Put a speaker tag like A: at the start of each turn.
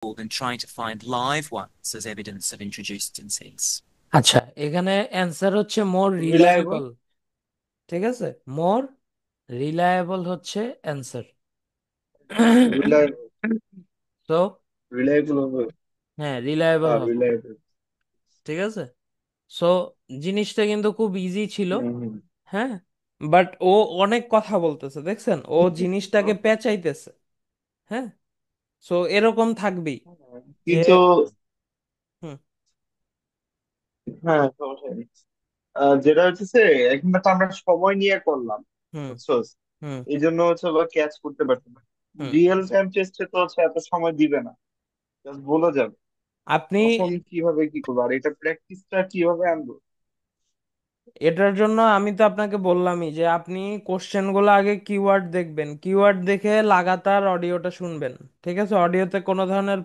A: than trying to find live ones as evidence of introduced tenses.
B: আচ্ছা, এখানে answer হচ্ছে মোর
C: reliable.
B: Reliable. ঠিক আছে, মোর রিলায়েবল হচ্ছে অ্যান্সার।
C: রিলায়েবল।
B: তো
C: রিলায়েবল হবে।
B: হ্যাঁ, রিলায়েবল
C: হ্যাঁ,
B: হবে।
C: রিলায়েবল।
B: ঠিক আছে। সো জিনিসটা কিন্তু খুব ইজি ছিল।
C: হুম হুম।
B: হ্যাঁ, বাট ও অনেক কথা বলতেছে, দেখছেন, ও জিনিসটাকে পেঁচাইতেছে। হ্যাঁ, সো এরকম থাকবেই যে
C: কিন্তু
B: হুম,
C: হ্যাঁ, সমস্যা নেই। যেটা হচ্ছে এখানে তো আমরা সময় নিয়ে করলাম,
B: হুম,
C: বুঝছো?
B: হুম,
C: এই জন্য হচ্ছে ওরা ক্যাচ করতে পারছে না।
B: হুম।
C: রিয়েল টাইম টেস্টে তো হচ্ছে এত সময় দিবে না, জাস্ট বলে যাবে।
B: আপনি
C: তখন কিভাবে কি করবো, আর এটা প্র্যাকটিসটা কিভাবে আনবো?
B: এটার জন্য আমি তো আপনাকে বললামই যে আপনি কোশ্চেন গুলো আগে কিওয়ার্ড দেখবেন, কিওয়ার্ড দেখে লাগাতার অডিওটা শুনবেন। ঠিক আছে, অডিওতে কোনো ধরনের